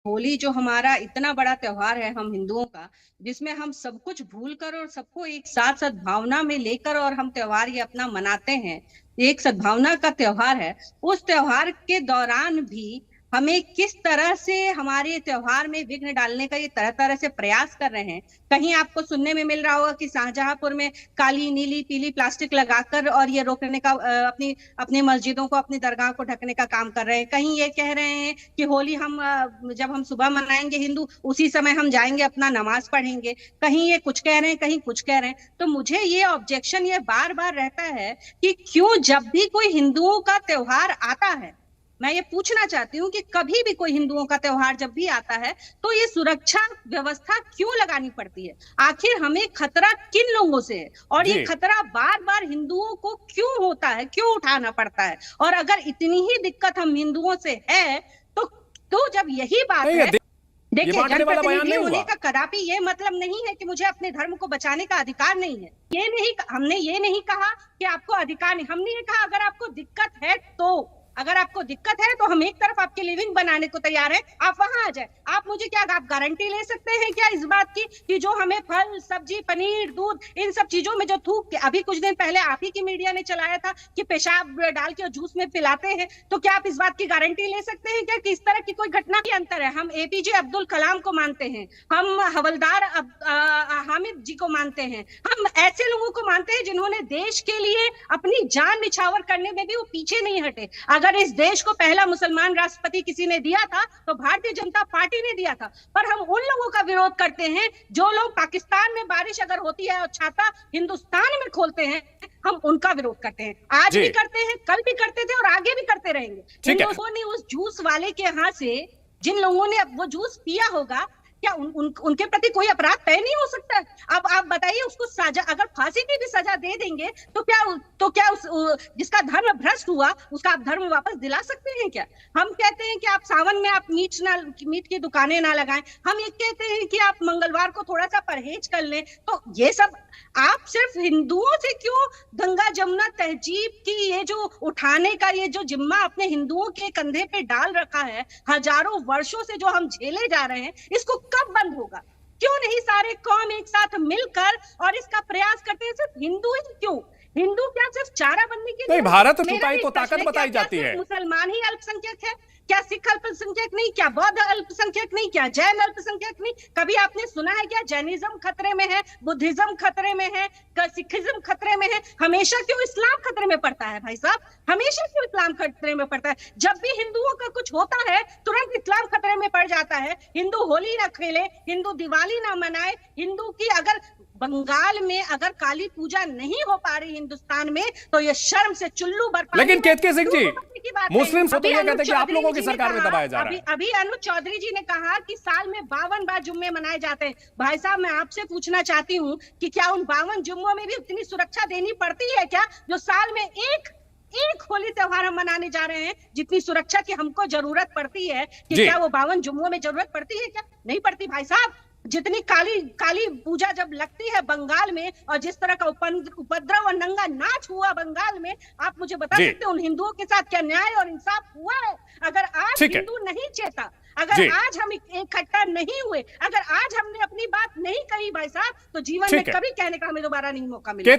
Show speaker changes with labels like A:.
A: होली जो हमारा इतना बड़ा त्योहार है हम हिंदुओं का, जिसमें हम सब कुछ भूल कर और सबको एक साथ सद्भावना में लेकर और हम त्योहार ये अपना मनाते हैं। ये एक सद्भावना का त्योहार है। उस त्योहार के दौरान भी हमें किस तरह से हमारे त्योहार में विघ्न डालने का ये तरह तरह से प्रयास कर रहे हैं। कहीं आपको सुनने में मिल रहा होगा कि शाहजहांपुर में काली नीली पीली प्लास्टिक लगाकर और ये रोकने का अपनी अपनी मस्जिदों को अपनी दरगाह को ढकने का काम कर रहे हैं। कहीं ये कह रहे हैं कि होली हम जब हम सुबह मनाएंगे हिंदू, उसी समय हम जाएंगे अपना नमाज पढ़ेंगे। कहीं ये कुछ कह रहे हैं, कहीं कुछ कह रहे हैं। तो मुझे ये ऑब्जेक्शन ये बार बार रहता है कि क्यों जब भी कोई हिंदुओं का त्योहार आता है, मैं ये पूछना चाहती हूँ कि कभी भी कोई हिंदुओं का त्योहार जब भी आता है तो ये सुरक्षा व्यवस्था क्यों लगानी पड़ती है? आखिर हमें खतरा किन लोगों से है और ये
B: जी।
A: खतरा बार बार हिंदुओं को क्यों होता है, क्यों उठाना पड़ता है? और अगर इतनी ही दिक्कत हम हिंदुओं से है तो जब यही बात
B: नहीं,
A: है,
B: ये
A: देखिए
B: बांटने वाला बयान
A: जनप्रतिनिधि
B: नहीं
A: होने
B: हुआ।
A: का कदापि ये मतलब नहीं है कि मुझे अपने धर्म को बचाने का अधिकार नहीं है। ये नहीं, हमने ये नहीं कहा कि आपको अधिकार नहीं। हमने ये कहा अगर आपको दिक्कत है तो, अगर आपको दिक्कत है तो हम एक तरफ आपके लिविंग बनाने को तैयार है, आप वहां आ जाए। आप मुझे क्या आप गारंटी ले सकते हैं क्या इस बात की कि जो हमें फल सब्जी पनीर दूध इन सब चीजों में जो थूक के अभी कुछ दिन पहले आप ही की मीडिया ने चलाया था कि पेशाब डाल के जूस में पिलाते हैं, तो क्या आप इस बात की गारंटी ले सकते हैं क्या कि इस तरह की कोई घटना की अंतर है? हम एपीजे अब्दुल कलाम को मानते हैं, हम हवलदार हामिद जी को मानते हैं, हम ऐसे लोगों को मानते हैं जिन्होंने देश के लिए अपनी जान निछावर करने में भी वो पीछे नहीं हटे। अगर इस देश को पहला मुसलमान राष्ट्रपति किसी ने दिया था तो भारतीय जनता पार्टी ने दिया था। पर हम उन लोगों का विरोध करते हैं जो लोग पाकिस्तान में बारिश अगर होती है और छाता हिंदुस्तान में खोलते हैं, हम उनका विरोध करते हैं। आज भी करते हैं, कल भी करते थे और आगे भी करते रहेंगे। जिन लोगों ने उस जूस वाले के यहाँ से, जिन लोगों ने वो जूस पिया होगा, क्या उनके प्रति कोई अपराध तय नहीं हो सकता है? अब आप बताइए, उसको सजा, अगर फांसी की भी सजा दे देंगे तो क्या जिसका धर्म भ्रष्ट हुआ उसका आप धर्म वापस दिला सकते हैं क्या? हम कहते हैं कि आप सावन में आप मीट की दुकानें ना लगाएं, हम ये कहते हैं कि आप मंगलवार को थोड़ा सा परहेज कर लें। तो ये सब आप सिर्फ हिंदुओं से क्यों गंगा जमुना तहजीब की ये जो उठाने का ये जो जिम्मा अपने हिंदुओं के कंधे पे डाल रखा है, हजारों वर्षों से जो हम झेले जा रहे हैं, इसको कब बंद होगा? क्यों नहीं सारे कौम एक साथ मिलकर और इसका प्रयास करते हैं? सिर्फ हिंदू ही क्यों? हिंदू क्या सिर्फ चारा बनने के लिए?
B: नहीं, भारत छुपाई तो ताकत बताई जाती है।
A: मुसलमान ही अल्पसंख्यक है क्या? सिख अल्पसंख्यक नहीं क्या? बौद्ध अल्पसंख्यक नहीं क्या? जैन अल्पसंख्यक नहीं? कभी आपने सुना है क्या जैनिज्म खतरे में है, बुद्धिज्म खतरे में है, सिखिज्म खतरे में है? हमेशा क्यों इस्लाम खतरे में पड़ता है भाई साहब? हमेशा क्यों इस्लाम खतरे में पड़ता है? जब भी हिंदुओं का कुछ होता है तुरंत इस्लाम खतरे में पड़ जाता है। हिंदू होली ना खेले, हिंदू दिवाली ना मनाए, हिंदू की अगर बंगाल में अगर काली पूजा नहीं हो पा रही हिंदुस्तान में तो ये शर्म से चुल्लू बरपाने।
B: लेकिन केतकी सिंह जी, मुस्लिम तो ये कहते हैं कि आप लोगों की सरकार में दबाया जा रहा है।
A: अभी अनुज चौधरी जी ने कहा कि साल में 52 बार जुम्मे मनाए जाते हैं। भाई साहब, मैं आपसे पूछना चाहती हूँ कि क्या उन 52 जुम्मों में भी उतनी सुरक्षा देनी पड़ती है क्या जो साल में एक होली त्योहार हम मनाने जा रहे हैं? जितनी सुरक्षा की हमको जरूरत पड़ती है कि क्या वो 52 जुम्मों में जरूरत पड़ती है क्या? नहीं पड़ती भाई साहब। जितनी काली पूजा जब लगती है बंगाल में और जिस तरह का उपद्रव और नंगा नाच हुआ बंगाल में, आप मुझे बता सकते हैं उन हिंदुओं के साथ क्या न्याय और इंसाफ हुआ है? अगर आज हिंदू नहीं चेता, अगर आज हम इकट्ठा नहीं हुए, अगर आज हमने अपनी बात नहीं कही भाई साहब, तो जीवन में कभी कहने का हमें दोबारा नहीं मौका मिलेगा।